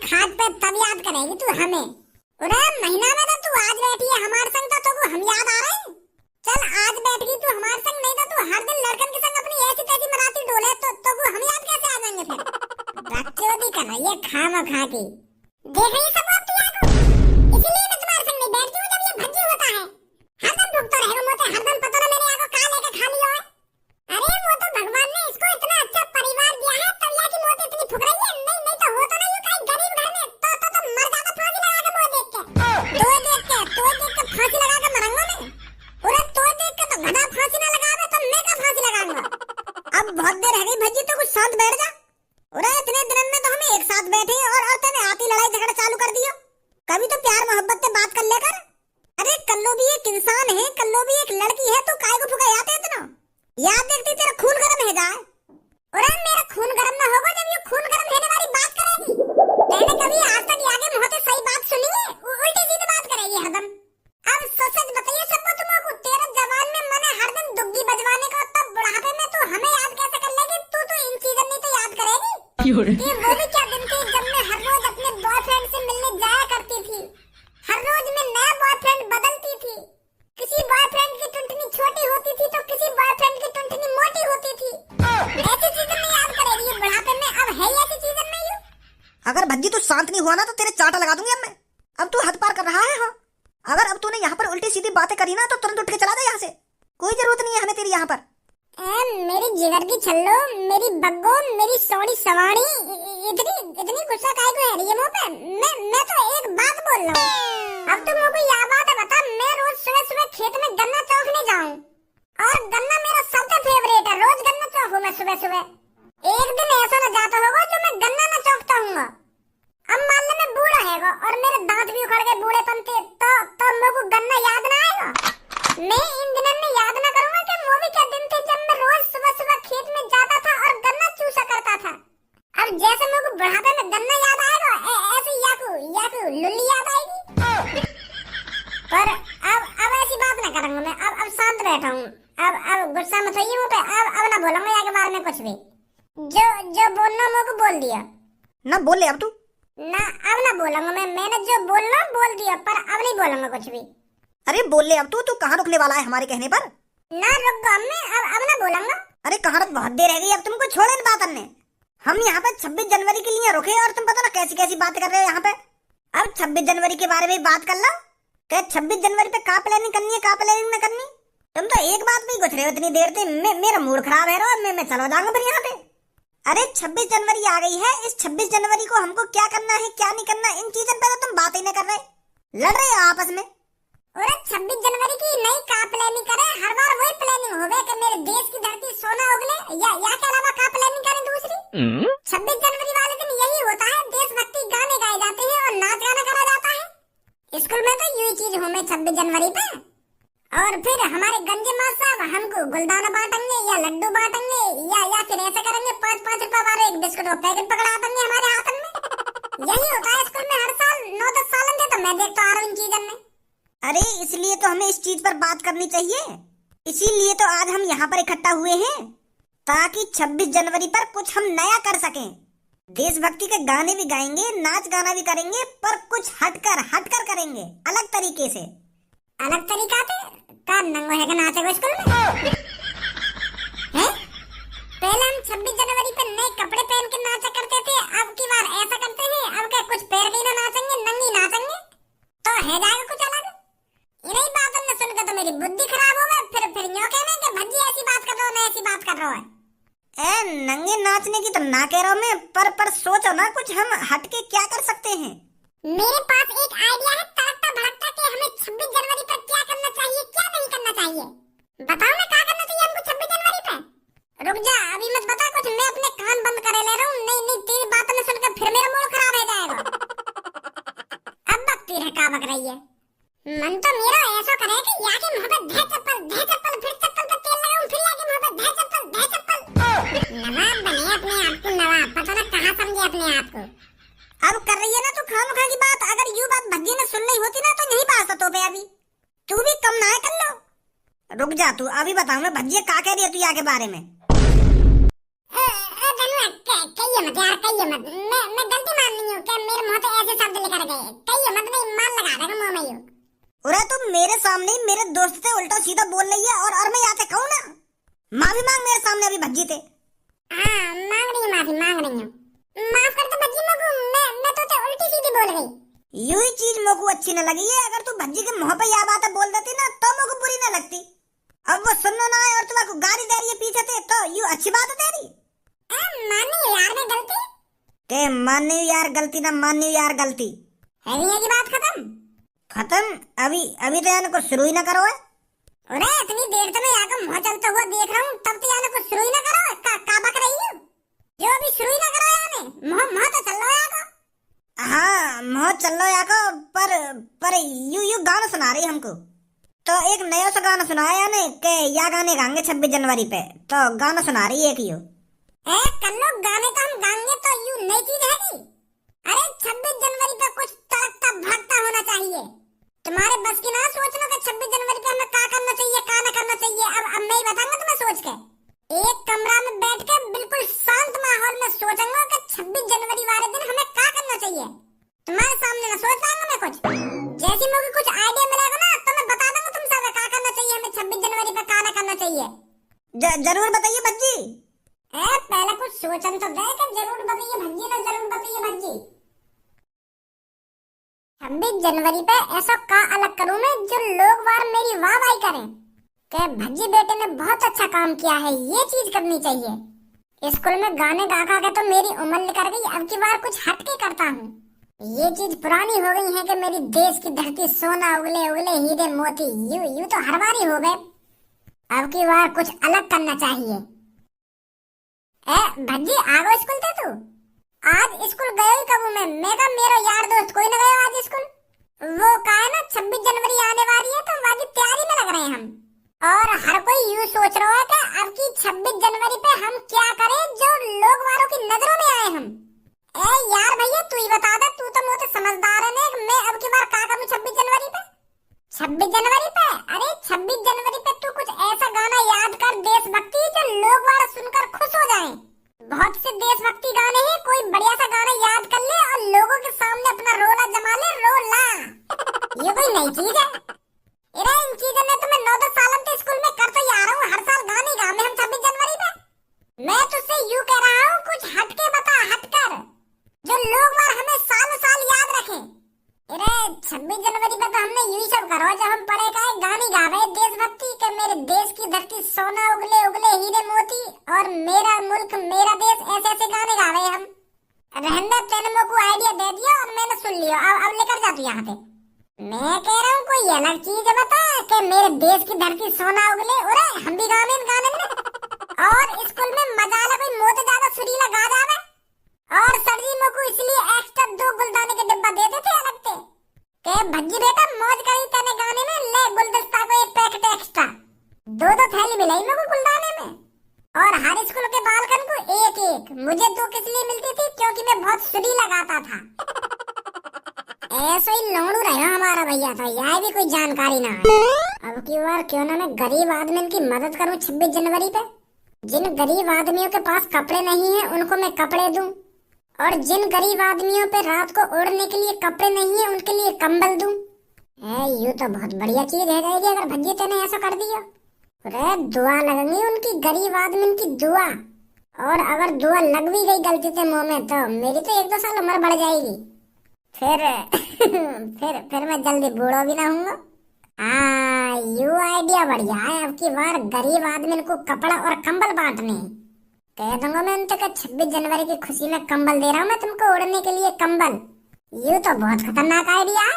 खाट पे तब याद करेगी तू हमें। अरे महीना में तो तू आज बैठी है हमारे संग तो हम याद आ रहे हैं। चल आज बैठ गई तू हमारे संग, नहीं तो तू हर दिन लड़कन के संग अपनी ऐसी तैसी मनाती डोले तो हम याद कैसे आ जाएंगे फिर। बकचोदी कर रही है खामा खा के। देख रही सब बात तू याद हो, इसीलिए मैं तुम्हारे संग नहीं बैठती हूँ जब ये भज्जी होता है। हरदम भुगतो रहेगा मोते, हरदम पता ना मेरे आगे कहाँ लेके खा लिया है। अरे वो तो भगवान ने इसको इतना अच्छा परिवार दिया है तब या की मौत इतनी फुक रही है। नहीं तो हो तो नहीं कहीं गरीब घर में तो मर जाता फांसी लगा के वो देख के फांसी लगा के मरूंगा मैं। पूरा तो देख के तो गधा फांसी ना लगावे तो मैं का फांसी लगाऊंगा। अब बहुत देर है गई भज्जी तो कुछ शांत बैठ जा। अरे इतने दिन में तो हम एक साथ बैठे और तने आती लड़ाई झगड़ा चालू कर दियो। कभी तो प्यार मोहब्बत से बात कर ले कर। अरे कल्लो भी एक इंसान है, कल्लो भी एक लड़की है, तो काय को फुकायाते इतना। याद देखती तेरा खून गर्म है जाए। अरे मेरा खून गर्म ना होगा जब ये खून गर्म रहने वाली बात करेगी। मैंने कभी आज तक आगे मुंह से सही बात सुनी है, उल्टी सीधी बात करेगी हरदम। अब सच बताइए सबको तुमको, तेरा जवान में मन है हर दिन दुग्गी बजवाने का, तब बुढ़ापे में तू हमें याद कैसे कर लेगी। तू तो इन चीजों में तो याद करेगी। ये वो भी क्या दिन थे जब मैं हर रोज अपने बॉयफ्रेंड से मिलने जाया करती थी। हर रोज मैं नया बॉयफ्रेंड बदलती थी। किसी बॉयफ्रेंड की टुंटनी छोटी होती थी तो किसी बॉयफ्रेंड की टुंटनी मोटी होती थी। ऐसी चीजें में याद करेगी ये बुढ़ापे में। अब है ऐसी चीजें में यू। अगर भज्जी तू शांत नहीं हुआ ना तो तेरे चाटा लगा दूंगी अब मैं। अब तू हद पार कर रहा है। हाँ, अगर अब तूने यहाँ पर उल्टी सीधी बातें करी ना तो तुरंत उठ के चला जा यहाँ से। कोई जरूरत नहीं है हमें तेरी यहाँ पर। मेरी जिगर की छल्लो, मेरी बग्गो, मेरी सोनी सवाणी, इतनी गुस्सा काहे को है ये मुंह पे। मैं तो एक बात बोल रहा हूँ। अब तुम मुझे यह बात बता, मैं रोज सुबह खेत में गन्ना चौकने जाऊँ और गन्ना मेरा सबसे फेवरेट है। रोज गन्ना चौकूं मैं सुबह। एक दिन ऐसा न जाता होगा जो मैं गन्ना न चौकता हूँ। अब मान ले मैं बूढ़ा हैगा और मेरे दांत भी उखड़ गए बूढ़ेपन से, तो मुझे गन्ना याद ना आएगा। मैं इन दिनों में याद ना करूंगा कि वो भी क्या दिन थे जब मैं रोज सुबह खेत में जाता था और गन्ना चूसा करता था। अब जैसे मुझे बुढ़ापे में गन्ना याद आएगा ऐसे याकू लुल्ली याद आएगी। पर अब ऐसी बात ना करूंगा मैं। अब शांत बैठा हूँ। अब गुस्सा मत होइए मुझ पे। अब ना बोलूंगा आगे बारे में कुछ भी। जो बोलना मुझे बोल दिया ना। बोल ले अब तू ना। अब ना बोलूंगा मैंने जो बोलना बोल दिया, पर अब नहीं बोलूंगा कुछ भी। अरे बोल ले अब तू कहाँ रुकने वाला है हमारे कहने पर। ना रुक गो अम्मी, अब ना बोलूंगा। अरे कहाँ रुक, बहुत देर रह गई। अब तुमको छोड़े इन बात करने। हम यहाँ पे 26 जनवरी के लिए रुके और तुम पता ना कैसी कैसी बातें कर रहे हो यहाँ पे। अब 26 जनवरी के बारे में बात कर लो। क्या 26 जनवरी पे का प्लानिंग करनी है, का प्लानिंग न करनी। तुम तो एक बात में गुजरे हो इतनी देर से। मेरा मूड खराब है रो। मैं चलो जाऊंगा फिर यहाँ पे। अरे 26 जनवरी आ गई है। इस 26 जनवरी को हमको क्या करना है क्या नहीं करना, इन चीजों पे तो तुम बात ही नहीं कर रहे, लड़ रहे हो आपस में। और 26 जनवरी की नई का प्लानिंग करें। हर बार वही प्लानिंग होवे कि मेरे देश की धरती सोना उगले, या के अलावा का प्लानिंग करें दूसरी। 26 जनवरी वाले दिन यही होता है, देशभक्ति गाने गाए जाते हैं और नाच गाना करा जाता है। स्कूल में तो यही चीज हो में 26 जनवरी पे। और फिर हमारे गंजे मास्टर साहब हमको गुलदाना बांटेंगे या लड्डू बांटेंगे या फिर ऐसा करेंगे 5-5 रुपए वाले एक बिस्कुट का पैकेट पकड़ा देंगे हमारे हाथ में। यही होता है स्कूल में हर साल। 9-10 साल से तो मैं देखता आ रहा हूँ इन चीजों में। अरे इसलिए तो हमें इस चीज पर बात करनी चाहिए। इसीलिए तो आज हम यहाँ पर इकट्ठा हुए हैं, ताकि 26 जनवरी पर कुछ हम नया कर सकें। देशभक्ति के गाने भी गाएंगे, नाच गाना भी करेंगे, पर कुछ हटकर करेंगे, अलग तरीके से। अलग तरीका से का नंगो है का नाचेगा स्कूल में हैं? पहले हम 26 जनवरी पर नए कपड़े पहन के नाचा करते थे, अब की बार ऐसा करते हैं। अब क्या कुछ पैर के ना नाचेंगे, नंगी नाचेंगे तो है जाएगा कुछ अलग। इन्हीं बातों में सुनकर तो मेरी बुद्धि खराब हो गई। फिर यूं कहने कि भज्जी ऐसी बात कर रहा हूँ, मैं ऐसी बात कर रहा हूँ। नंगे नाचने की तो ना कह रहा हूँ मैं, पर सोचो ना कुछ हम हटके क्या कर सकते हैं। मेरे पास एक आइडिया है तड़कता भड़कता कि हमें 26 जनवरी पर क्या करना चाहिए क्या नहीं करना चाहिए। बताओ ना क्या करना चाहिए हमको 26 जनवरी पे। रुक जा अभी मत बता कुछ, मैं अपने कान बंद करे ले रहा हूँ। नहीं तेरी बातों में सुनकर फिर मेरा मूड खराब हो जाएगा। अब बकती रह का बक रही है। मन तो मेरा ऐसा करे कि या के मुंह पे धे चप्पल फिर चप्पल पे तेल लगाऊं, फिर या के मुंह पे धे चप्पल। नवाब बने अपने आप को नवाब, पता ना कहाँ समझे अपने आप को। अब कर रही है ना तू खामखा की बात। अगर यूं बात भज्जी ने सुन ली होती ना तो नहीं पास तो पे अभी। तू भी कम ना है कर लो। रुक जा तू अभी बताऊं मैं भज्जी का कह रही है तू यहाँ के बारे में। कहिए मत यार कहिए मत। मैं गलती मान रही हूँ कि मेरे मुंह ले कहीं मत नहीं मान लगा देगा मुंह में यू। अरे तुम मेरे सामने ही मेरे दोस्त से उल्टा सीधा बोल रही है और मैं यहाँ से कहूँ ना, माफी मांग मेरे सामने अभी भज्जी थे। हाँ मांग रही हूँ, माफी मांग रही हूँ। माफ कर दो भज्जी मगू, मैं तो उल्टी सीधी बोल गई। यू ही चीज मोको अच्छी न लगी है। अगर तू भज्जी के मुंह पे यह बात बोल देती ना तो मोको बुरी न लगती। अब वो सुनना ना है और तुम्हारे गाली दे रही है पीछे से, तो यू अच्छी बात है तेरी। मानी यार मैं गलती के मानी यार गलती ना मानी यार गलती है भी है की बात खत्म। खत्म अभी तो यानी कुछ शुरू ही ना करो है। अरे इतनी देर से मैं यहाँ का मुँह चलता हुआ देख रहा हूँ, तब तो यानी कुछ शुरू ही ना करो। का बक रही हूँ जो अभी शुरू ही ना करो यानी। मुँह तो चल रहा है यहाँ का। हाँ मुँह चल रहा है यहाँ का, पर यू गाना सुना रही हमको। तो एक नया सा गाना सुनाया यानी के या गाने गाएंगे 26 जनवरी पे, तो गाना सुना रही है कि यू कर लो गाने तो हम गाएंगे, तो यू नई चीज है की। अरे 26 जनवरी पे कुछ तड़कता भड़कता होना चाहिए। तुम्हारे बस की ना सोच लो कि 26 जनवरी पे हमें क्या करना चाहिए क्या ना करना चाहिए। अब मैं ही बताऊंगा तुम्हें सोच के। एक कमरा में बैठ के बिल्कुल शांत माहौल में सोचूंगा कि 26 जनवरी वाले दिन हमें क्या करना चाहिए। तुम्हारे सामने ना सोच पाऊंगा मैं कुछ। जैसी मुझे कुछ आइडिया मिलेगा ना तो मैं बता दूंगा तुम सब क्या करना चाहिए हमें 26 जनवरी पे क्या ना करना चाहिए। जरूर बताइए भज्जी। पहले कुछ सोचन तो दे कि जरूर बताइए भज्जी ना, जरूर बताइए भज्जी। 26 जनवरी पे ऐसा का अलग करूं मैं जो लोग वार मेरी वाहवाही करें कि भज्जी बेटे ने बहुत अच्छा काम किया है, ये चीज करनी चाहिए। स्कूल में गाने गा गा के तो मेरी उम्र निकल गई, अब की बार कुछ हटके करता हूँ। ये चीज पुरानी हो गई है कि मेरी देश की धरती सोना उगले उगले हीरे मोती, यू तो हर बार ही हो गए। अब की बार कुछ अलग करना चाहिए। भज्जी आगो स्कूल थे तू? आज स्कूल गए ही कब मैं का मेरा यार दोस्त कोई न गया आज स्कूल। वो का है ना 26 जनवरी आने वाली है तो वाली तैयारी में लग रहे हैं हम। और हर कोई यूं सोच रहा है कि अब की 26 जनवरी पे हम क्या करें जो लोग वालों की नजरों में आए हम। यार भैया तू ही बता दे, तू तो मुझे समझदार है ना। मैं अब की बार क्या करूं 26 जनवरी पे? 26 जनवरी पे अरे 26 जनवरी पे तू कुछ ऐसा गाना याद कर देशभक्ति जो लोग वाला सुनकर खुश हो जाएं। बहुत से देशभक्ति गाने हैं, कोई बढ़िया सा गाना याद कर ले और लोगों के सामने अपना रोला जमा ले, रोला। ये कोई नई चीज है? अरे इन चीजों में तो मैं 9-10 साल से स्कूल में कर तो आ रहा हूँ, हर साल गाने गा में हम 26 जनवरी पे। मैं तुझसे यूं कह रहा हूँ कुछ हटके बता, हटकर जो लोग वार हमें सालों साल याद रखें। अरे 26 जनवरी पे तो हमने यही सब करो जो हम पढ़े का गाने गा रहे देशभक्ति के मेरे देश की धरती सोना उगले उगले हीरे मोती और मेरा मुल्क मेरा देश, ऐसे ऐसे गाने गा रहे हम। रहने तेने को आइडिया दे दिया और मैंने सुन लिया, अब लेकर जा तू यहाँ पे। मैं कह रहा हूँ कोई अलग चीज बता कि मेरे देश की धरती सोना उगले। अरे हम भी गाने गाने में और स्कूल में मजा आला कोई मोते ज्यादा सुरीला गा जावे। और सरजी को इसलिए एक्स्ट्रा 2 गुलदाने के डिब्बा देते थे अलग से के भज्जी बेटा मौज करी तेने गाने में, ले गुलदस्ता को एक पैकेट एक्स्ट्रा 2-2 थैली मिलाई मेरे को गुलदाने में। और हर स्कूल के बालकन को एक एक, मुझे 2 किस लिए मिलती थी क्योंकि मैं बहुत सुरी लगाता था। ऐसे ही लोड़ू रहा हमारा भैया था, यह भी कोई जानकारी ना है। अब की बार क्यों ना मैं गरीब आदमी की मदद करूं 26 जनवरी पे। जिन गरीब आदमियों के पास कपड़े नहीं है उनको मैं कपड़े दूं, और जिन गरीब आदमियों पे रात को ओढ़ने के लिए कपड़े नहीं है उनके लिए कंबल दूं। ये तो बहुत बढ़िया चीज है जाएगी अगर भज्जी तेने ऐसा कर दिया। अरे दुआ लगेगी उनकी, गरीब आदमी की दुआ। और अगर दुआ लग भी गई गलती से मुंह में तो मेरी तो 1-2 साल उम्र बढ़ जाएगी। फिर मैं जल्दी बूढ़ा भी ना हूँगा। यू आइडिया बढ़िया है। अब की बार गरीब आदमी को कपड़ा और कंबल बांटने कह दूंगा मैं उनसे कि 26 जनवरी की खुशी में कंबल दे रहा हूँ मैं तुमको ओढ़ने के लिए कंबल। ये तो बहुत खतरनाक आइडिया है।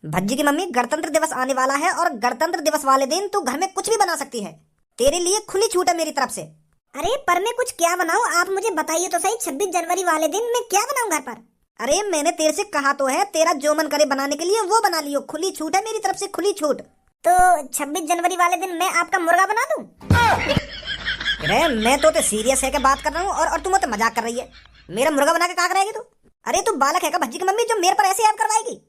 भज्जी की मम्मी गणतंत्र दिवस आने वाला है और गणतंत्र दिवस वाले दिन तू घर में कुछ भी बना सकती है, तेरे लिए खुली छूट है मेरी तरफ से। अरे पर मैं कुछ क्या बनाऊं आप मुझे बताइए तो सही। 26 जनवरी वाले दिन मैं क्या बनाऊं घर पर? अरे मैंने तेरे से कहा तो है, तेरा जो मन करे बनाने के लिए वो बना लियो, खुली छूट है मेरी तरफ से, खुली छूट। तो 26 जनवरी वाले दिन मैं आपका मुर्गा बना दूं? अरे मैं तो सीरियस है के बात कर रहा हूँ और तू मुझे मजाक कर रही है। मेरा मुर्गा बना के क्या कराएगी तू? अरे तू बालक है का भज्जी की मम्मी जो मेरे पर ऐसे ऐप करवाएगी?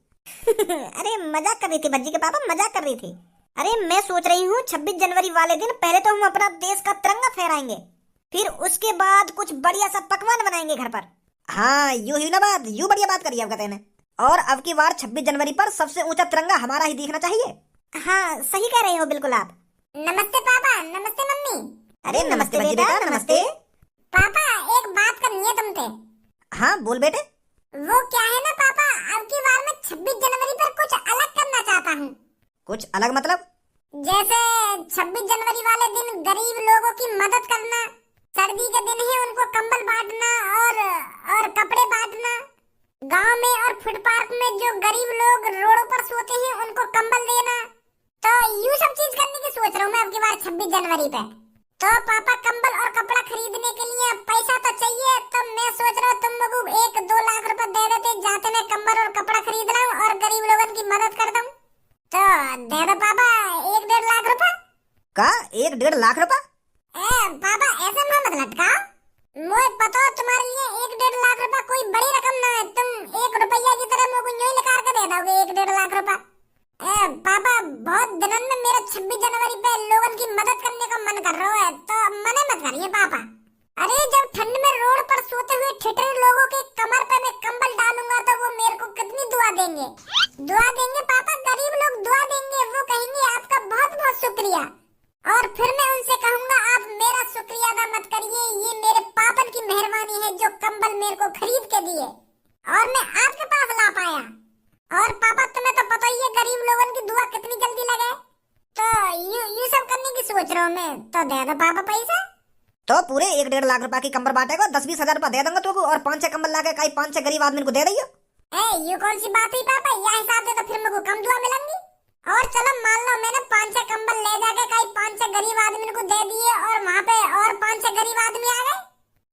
अरे मजाक कर रही थी भज्जी के पापा, मजाक कर रही थी। अरे मैं सोच रही हूँ 26 जनवरी वाले दिन पहले तो हम अपना देश का तिरंगा फहराएंगे, फिर उसके बाद कुछ बढ़िया सा पकवान बनाएंगे घर पर, हाँ यूं ही ना बात, यूं बढ़िया बात करी आपका तेने। और अब की बार 26 जनवरी पर सबसे ऊंचा तिरंगा हमारा ही दिखना चाहिए। हाँ सही कह रहे हो बिल्कुल आप। नमस्ते पापा, नमस्ते मम्मी। अरे नमस्ते बेटा, नमस्ते। पापा एक बात करनी है तुमसे। हाँ बोल बेटे। वो क्या है ना पापा, अब की बार मैं 26 जनवरी पर कुछ अलग करना चाहता हूँ। कुछ अलग मतलब? जैसे 26 जनवरी वाले दिन गरीब लोगों की मदद करना, सर्दी के दिन ही उनको कंबल बांटना और कपड़े बांटना, गांव में और फुटपाथ में जो गरीब लोग रोडों पर सोते हैं उनको कंबल देना। तो यूं सब चीज करने की सोच रहा हूँ मैं अब की बार 26 जनवरी पे। तो पापा कंबल और कपड़ा खरीदने के लिए पैसा तो चाहिए, तो मैं सोच रहा हूँ तुम लोगों को 1-2 लाख रुपए दे देते, जाते मैं कंबल और कपड़ा खरीद रहा हूँ और गरीब लोगों की मदद कर दूँ। तो दे दो पापा 1-1.5 लाख रुपए। का 1-1.5 लाख रुपए? पापा ऐसे मत लटकाओ, मुझे पता है तुम्हारे लिए 1-1.5 लाख रुपए कोई बड़ी रकम ना है। तुम 1 रुपया की तरह मुझे यूं ही निकाल के दे दोगे 1-1.5 लाख रुपए। पापा बहुत दिनों में मेरा 26 जनवरी पे लोगों की मदद करने का मन कर रहा है, तो मना मत करिए पापा। अरे जब ठंड में रोड पर सोते हुए ठिठुरे लोगों के कमर पे मैं कंबल डालूंगा तो वो मेरे को कितनी दुआ देंगे। दुआ देंगे पापा, गरीब लोग दुआ देंगे, वो कहेंगे आपका बहुत बहुत शुक्रिया। और फिर मैं उनसे कहूंगा आप मेरा शुक्रिया अदा मत करिए, ये मेरे पापन की मेहरबानी है जो कंबल मेरे को खरीद के दिए और मैं आपके पास ला पाया। और पापा तुम्हें तो पता ही है गरीब लोगों की दुआ कितनी जल्दी लगे। तो यू सब करने की सोच रहा हूँ मैं, तो दे दो पापा पैसा। तो पूरे 1-1.5 लाख रुपए की कंबल बांटेगा, 10-20 हजार रुपए दे दूंगा तुमको और 5-6 कंबल लाके कई 5-6 गरीब आदमी को दे रही हो। ये कौन सी बात हुई पापा, यह हिसाब से तो फिर मेरे को कम दुआ मिलेंगी। और चलो मान लो मैंने 5-6 कंबल ले जाके कई 5-6 गरीब आदमी को दे दिए और वहाँ पे और 5-6 गरीब आदमी आ गए,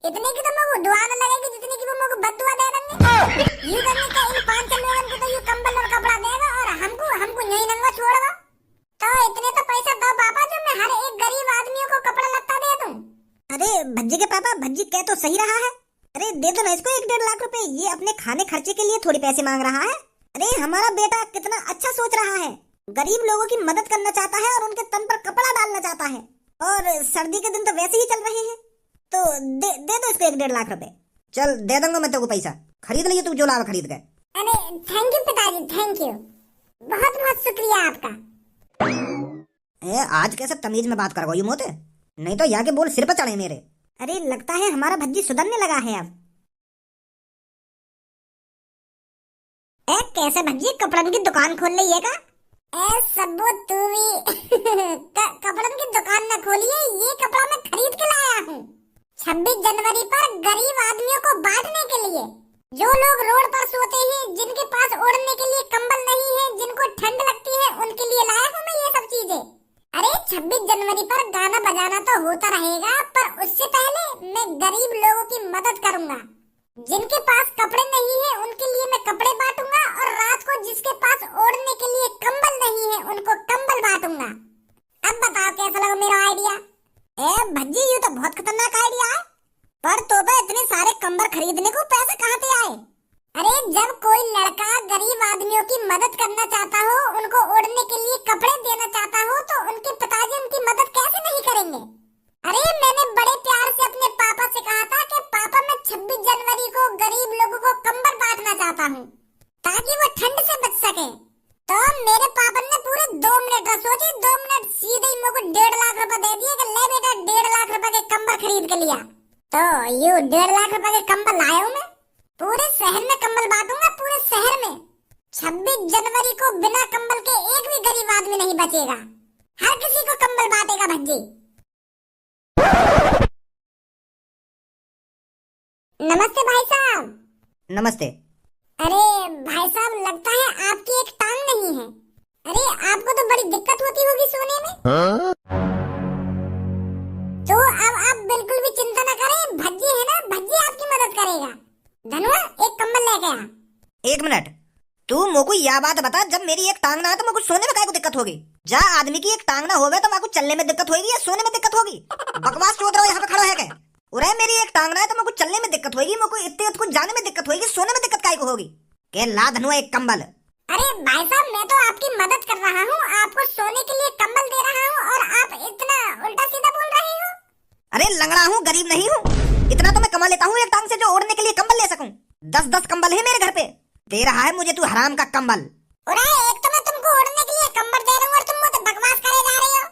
इतने की तो मेरे को दुआ न लगेगी जितनी की वो मेरे को बद्दुआ दे देंगे। यूं करने का इन 5-6 लोगों को तो यूं कंबल और कपड़ा देगा और हमको यही नंगा छोड़ेगा। तो इतने तो पैसा दो पापा जो मैं हर एक गरीब आदमी को कपड़ा लत्ता दे दूं। अरे भज्जी के पापा, भज्जी कह तो सही रहा है। अरे दे दो ना इसको 1-1.5 लाख रुपए, ये अपने खाने खर्चे के लिए थोड़ी पैसे मांग रहा है। अरे हमारा बेटा कितना अच्छा सोच रहा है, गरीब लोगों की मदद करना चाहता है और उनके तन पर कपड़ा डालना चाहता है। और सर्दी के दिन तो वैसे ही चल रहे हैं, तो दे दो इसको 1-1.5 लाख रुपए। चल दे दूंगा मैं तेरे को पैसा, खरीद लियो तू जो लावा खरीद गए। अरे थैंक यू पिताजी, थैंक यू, बहुत बहुत शुक्रिया आपका। आज कैसे तमीज में बात कर रहा मोते, नहीं तो यहाँ के बोल सिर पर चढ़े मेरे। अरे लगता है हमारा भज्जी सुधरने लगा है अब। कैसे भज्जी कपड़न की दुकान खोल ली है का? सबो तू भी कपड़न की दुकान न खोलिए, ये कपड़ा मैं खरीद के लाया हूँ 26 जनवरी पर गरीब आदमियों को बांटने के लिए। जो लोग रोड पर सोते हैं, जिनके पास ओढ़ने के लिए कंबल नहीं है, जिनको ठंड लगती है, उनके लिए लाया हूँ मैं ये सब चीजें। अरे 26 जनवरी पर गाना बजाना तो होता रहेगा, पर उससे पहले मैं गरीब लोगों की मदद करूंगा। जिनके पास कपड़े नहीं है उनके लिए मैं कपड़े बांटूंगा और रात को जिसके पास ओढ़ने के लिए कंबल नहीं है उनको कंबल बांटूंगा। अब बताओ कैसा लगा मेरा आइडिया? भज्जी ये तो बहुत खतरनाक आइडिया है, पर तो इतने सारे कंबल खरीदने को पैसे कहाँ से आए? अरे जब कोई लड़का गरीब आदमियों की मदद करना चाहता हो, उनको ओढ़ने के लिए कपड़े देना चाहता हो, तो उनके पिताजी उनकी मदद कैसे नहीं करेंगे? अरे मैंने बड़े प्यार से अपने पापा से कहा था कि पापा मैं 26 जनवरी को गरीब लोगों को कंबल बांटना चाहता हूँ ताकि वो ठंड से बच सके। तो मेरे पापा ने पूरे 2 मिनट सोचे, 2 मिनट सीधे ही मेरे को 1.5 लाख रुपए दे दिए कि ले बेटा 1.5 लाख रुपए के कंबल खरीद के लिया। तो यू 1.5 लाख रुपए के कंबल लाया हूँ मैं, पूरे शहर में कंबल बांटूंगा, पूरे शहर में 26 जनवरी को बिना कंबल के एक भी गरीब आदमी नहीं बचेगा, हर किसी को कंबल बांटेगा भज्जी। नमस्ते भाई साहब। नमस्ते। अरे भाई साहब लगता है आपकी एक टांग नहीं है। अरे आपको तो बड़ी दिक्कत होती होगी सोने में। तो अब आप बिल्कुल भी चिंता न करें, भज्जी है ना, भज्जी आपकी मदद करेगा। धनुआ एक कंबल लेके आ। 1 मिनट, तू मोको यह बात बता, जब मेरी एक टांग ना है तो मेरे को सोने में काहे को दिक्कत होगी? जा आदमी की एक टांग ना होवे तो मेरे को चलने में दिक्कत होगी या सोने में दिक्कत होगी? बकवास चोद रहा हो, यहाँ पे खड़ा है क्या? उरे मेरी एक टांग ना है तो मेरे को चलने में दिक्कत होगी, मेरे को इतने कुछ जाने में दिक्कत होगी, सोने में दिक्कत काहे को होगी? के ला धनुआ एक कंबल। अरे भाई साहब मैं तो आपकी मदद कर रहा हूँ, आपको सोने के लिए कंबल दे रहा हूँ और आप इतना उल्टा सीधा बोल रहे हो। अरे लंगड़ा हूँ, गरीब नहीं हूँ, इतना तो मैं कमा लेता हूँ एक टांग से जो ओढ़ने के लिए कंबल ले सकूं। 10-10 कंबल है मेरे घर पे, दे रहा है मुझे तू हराम का कंबल। अरे एक तो मैं तुमको ओढ़ने के लिए कंबल दे रहा हूँ और तुम मुझे बकवास करे जा रहे हो।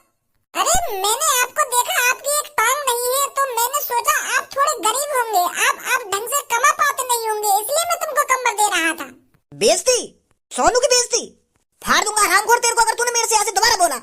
अरे मैंने आपको देखा, आपकी एक टांग नहीं है, तो मैंने सोचा आप थोड़े गरीब होंगे, आप ढंग से कमा पाते नहीं होंगे, इसलिए मैं तुमको कंबल दे रहा था। बेइज्जती, सोनू की बेइज्जती फाड़ दूंगा हरामखोर तेरे को अगर तूने मेरे से ऐसे दोबारा बोला।